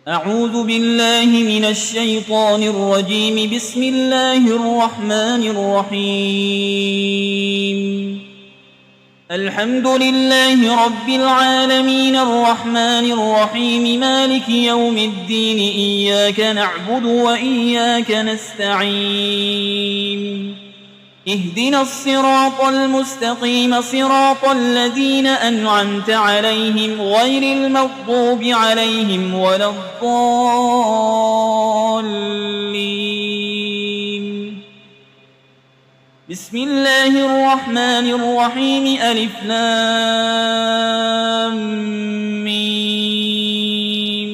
أعوذ بالله من الشيطان الرجيم. بسم الله الرحمن الرحيم. الحمد لله رب العالمين الرحمن الرحيم مالك يوم الدين. إياك نعبد وإياك نستعين. اهدنا الصراط المستقيم صراط الذين أنعمت عليهم غير المغضوب عليهم ولا الضالين. بسم الله الرحمن الرحيم. ألف لام ميم.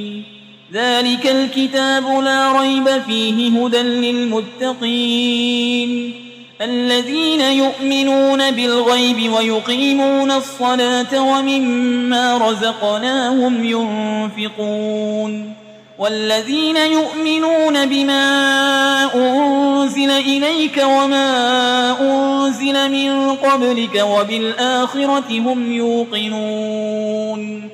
ذلك الكتاب لا ريب فيه هدى للمتقين الذين يؤمنون بالغيب ويقيمون الصلاة ومما رزقناهم ينفقون والذين يؤمنون بما أنزل إليك وما أنزل من قبلك وبالآخرة هم يوقنون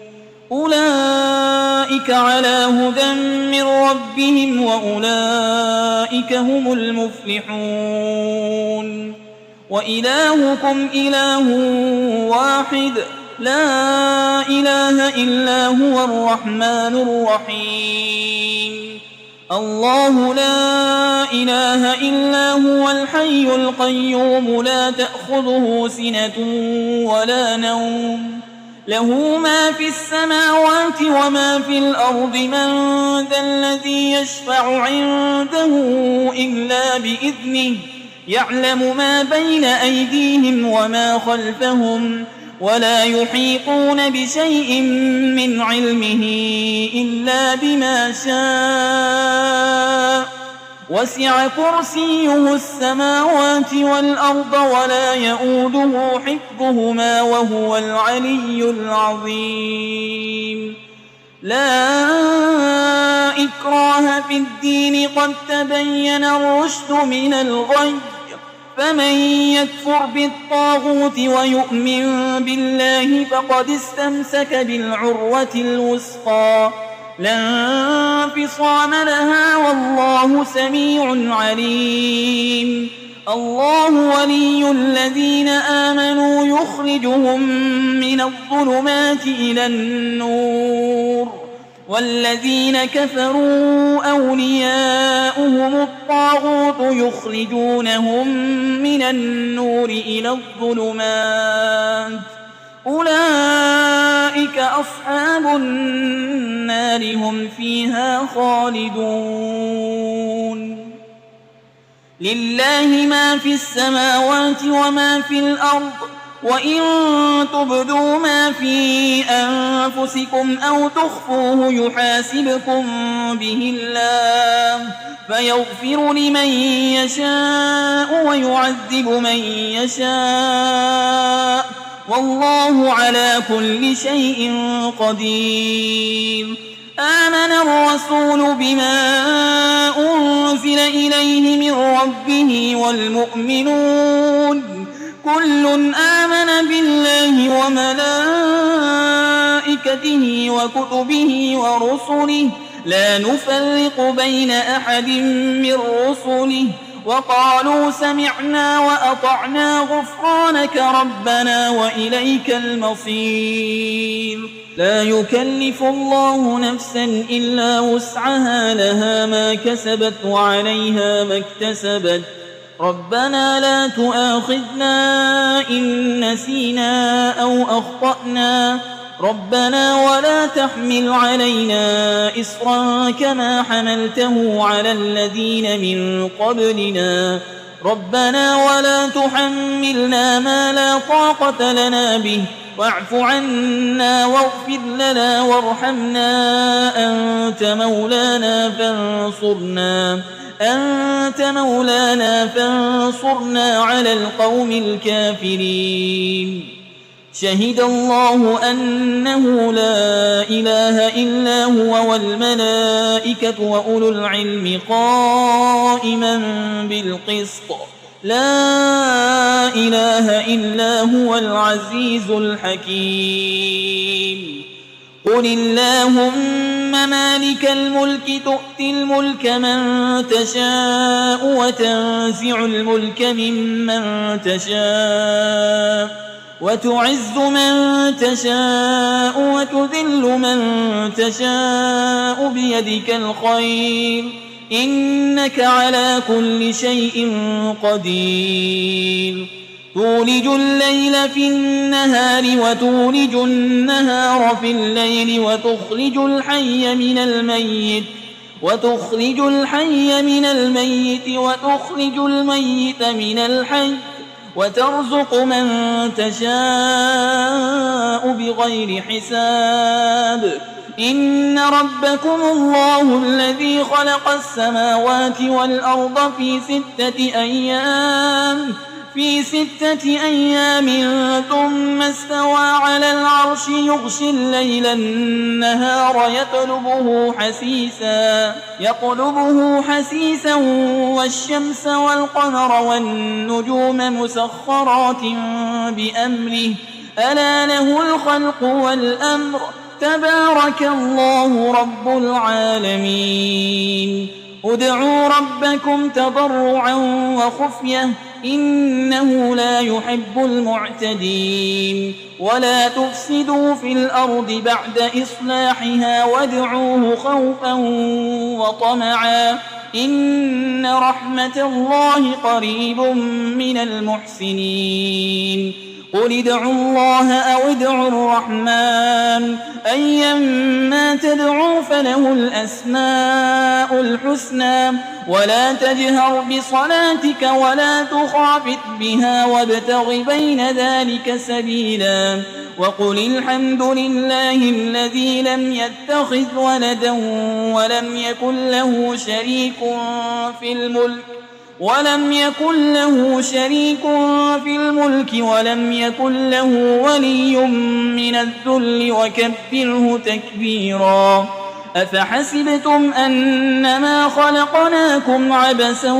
أولئك على هدى من ربهم وأولئك هم المفلحون. وإلهكم إله واحد لا إله إلا هو الرحمن الرحيم. الله لا إله إلا هو الحي القيوم لا تأخذه سنة ولا نوم له ما في السماوات وما في الأرض. من ذا الذي يشفع عنده إلا بإذنه يعلم ما بين أيديهم وما خلفهم ولا يحيطون بشيء من علمه إلا بما شاء. وسع كرسيه السماوات والأرض ولا يؤوده حفظهما وهو العلي العظيم. لا إكراه في الدين قد تبين الرشد من الغي. فمن يكفر بالطاغوت ويؤمن بالله فقد استمسك بالعروة الوثقى لا انفصام لها والله سميع عليم. الله ولي الذين آمنوا يخرجهم من الظلمات إلى النور والذين كفروا أولياؤهم الطاغوت يخرجونهم من النور إلى الظلمات. أولئك أصحاب النار هم فيها خالدون. لله ما في السماوات وما في الأرض وإن تبدوا ما في أنفسكم أو تخفوه يحاسبكم به الله فيغفر لمن يشاء ويعذب من يشاء والله على كل شيء قدير. آمن الرسول بما أنزل إليه من ربه والمؤمنون كل آمن بالله وملائكته وكتبه ورسله لا نفرق بين أحد من رسله وقالوا سمعنا وأطعنا غفرانك ربنا وإليك المصير. لا يكلف الله نفسا إلا وسعها لها ما كسبت وعليها ما اكتسبت. ربنا لا تؤاخذنا إن نسينا أو أخطأنا ربنا ولا تحمل علينا إصرا كما حملته على الذين من قبلنا ربنا ولا تحملنا ما لا طاقة لنا به واعف عنا واغفر لنا وارحمنا أنت مولانا فانصرنا على القوم الكافرين. شهد الله أنه لا إله إلا هو والملائكة وأولو العلم قائما بالقسط لا إله إلا هو العزيز الحكيم. قل اللهم مالك الملك تؤتي الملك من تشاء وتنزع الملك ممن تشاء وتعز من تشاء وتذل من تشاء بيدك الخير إنك على كل شيء قدير تولج الليل في النهار وتولج النهار في الليل وتخرج الحي من الميت وتخرج الميت من الحي وترزق من تشاء بغير حساب إن ربكم الله الذي خلق السماوات والأرض في 6 أيام ثم استوى على العرش يغشي الليل النهار يطلبه حسيسا والشمس والقمر والنجوم مسخرات بأمره ألا له الخلق والأمر تبارك الله رب العالمين ادعوا ربكم تضرعا وخفية إنه لا يحب المعتدين ولا تفسدوا في الأرض بعد إصلاحها وادعوه خوفا وطمعا إن رحمة الله قريب من المحسنين قل ادعوا الله أو ادعوا الرحمن أيما تدعوا فله الأسماء الحسنى ولا تجهر بصلاتك ولا تخافت بها وابتغ بين ذلك سبيلا وقل الحمد لله الذي لم يتخذ ولدا ولم يكن له شريك في الملك ولم يكن له ولي من الذل وكبره تكبيرا أفحسبتم أنما خلقناكم عبثا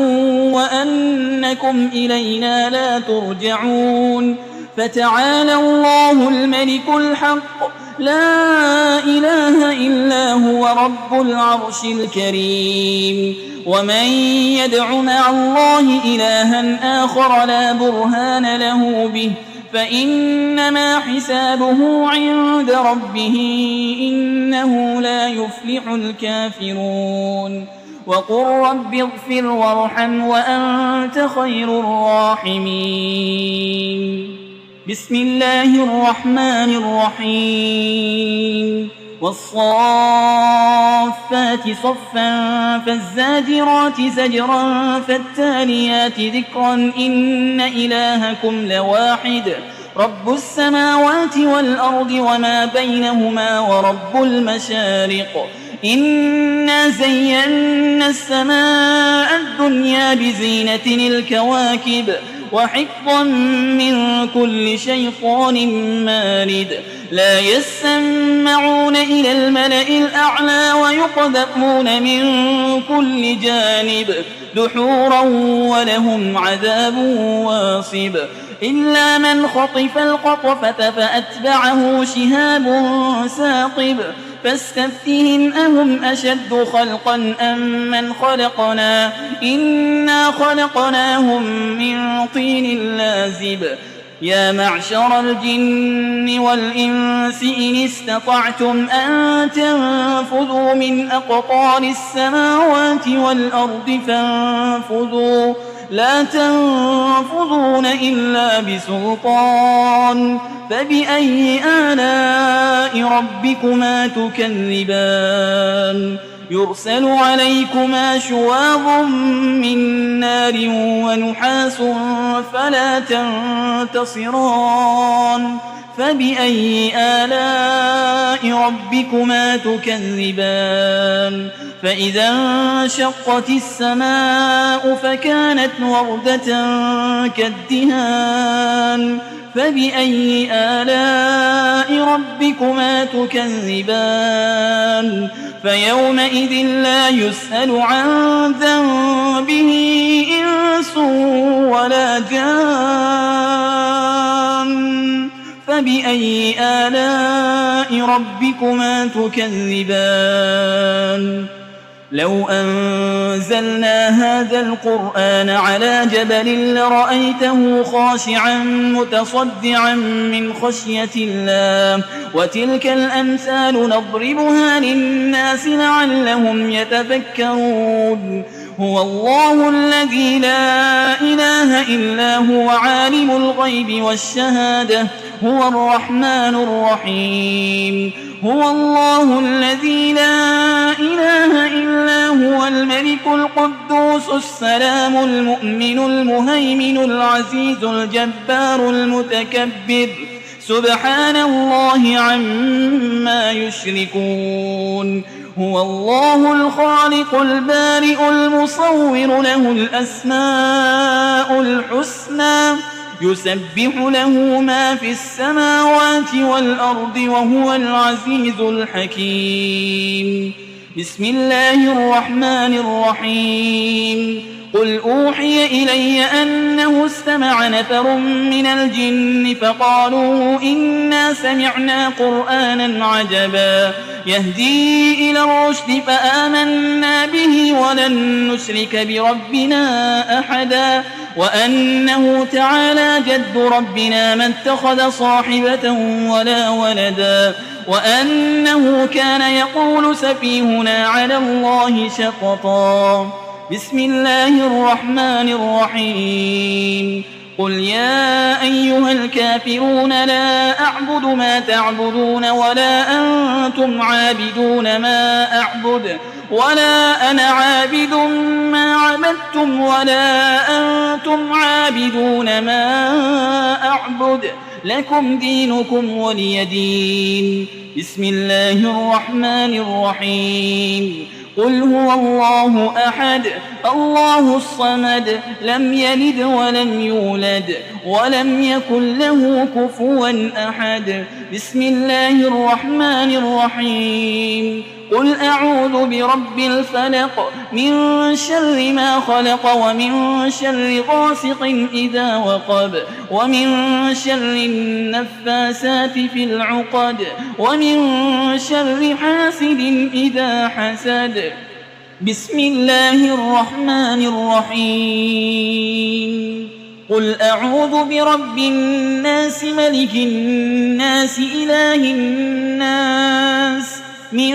وأنكم إلينا لا ترجعون فتعالى الله الملك الحق لا إله إلا هو رب العرش الكريم ومن يدع مع الله إلها آخر لا برهان له به فإنما حسابه عند ربه إنه لا يفلح الكافرون وقل رب اغفر وارحم وأنت خير الراحمين بسم الله الرحمن الرحيم والصافات صفا فالزاجرات زجرا فالتاليات ذكرا إن إلهكم لواحد رب السماوات والأرض وما بينهما ورب المشارق إنا زينا السماء الدنيا بزينة الكواكب وحفظا من كل شيطان مارد لا يسمعون إلى الملأ الأعلى ويقذفون من كل جانب دحورا ولهم عذاب واصب إلا من خطف الخطفة فأتبعه شهاب ثاقب فاستفتهم أهم أشد خلقا أم من خلقنا إنا خلقناهم من طين لازب يا معشر الجن والإنس إن استطعتم أن تنفذوا من أقطار السماوات والأرض فانفذوا لا تنفذون إلا بسلطان فبأي آلاء ربكما تكذبان يرسل عليكما شواظ من نار ونحاس فلا تنتصران فبأي آلاء ربكما تكذبان فإذا انشقت السماء فكانت وردة كالدهان فبأي آلاء ربكما تكذبان فيومئذ لا يسأل عن ذنبه إنس ولا جان فبأي آلاء ربكما تكذبان لو أنزلنا هذا القرآن على جبل لرأيته خاشعا متصدعا من خشية الله وتلك الأمثال نضربها للناس لعلهم يتفكرون هو الله الذي لا إله إلا هو عالم الغيب والشهادة هو الرحمن الرحيم هو الله الذي لا إله إلا هو الملك القدوس السلام المؤمن المهيمن العزيز الجبار المتكبر سبحان الله عما يشركون هو الله الخالق البارئ المصور له الأسماء الحسنى يسبح له ما في السماوات والأرض وهو العزيز الحكيم بسم الله الرحمن الرحيم قل أوحي إلي أنه استمع نفر من الجن فقالوا إنا سمعنا قرآنا عجبا يهدي إلى الرشد فآمنا به ولن نشرك بربنا أحدا وأنه تعالى جد ربنا ما اتخذ صاحبة ولا ولدا وأنه كان يقول سفيهنا على الله شططا بسم الله الرحمن الرحيم قل يا أيها الكافرون لا أعبد ما تعبدون ولا أنتم عابدون ما أعبد ولا أنا عابد ما عبدتم ولا أنتم عابدون ما أعبد لكم دينكم ولي دين بسم الله الرحمن الرحيم قل هو الله أحد الله الصمد لم يلد ولم يولد ولم يكن له كفوا أحد بسم الله الرحمن الرحيم قل أعوذ برب الفلق من شر ما خلق ومن شر غاسق إذا وقب ومن شر النفاسات في العقد ومن شر حاسد إذا حسد بسم الله الرحمن الرحيم قل أعوذ برب الناس ملك الناس إله الناس من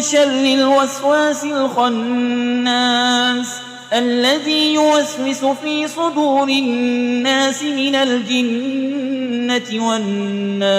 شر الوسواس الخناس الذي يوسوس في صدور الناس من الجنة والناس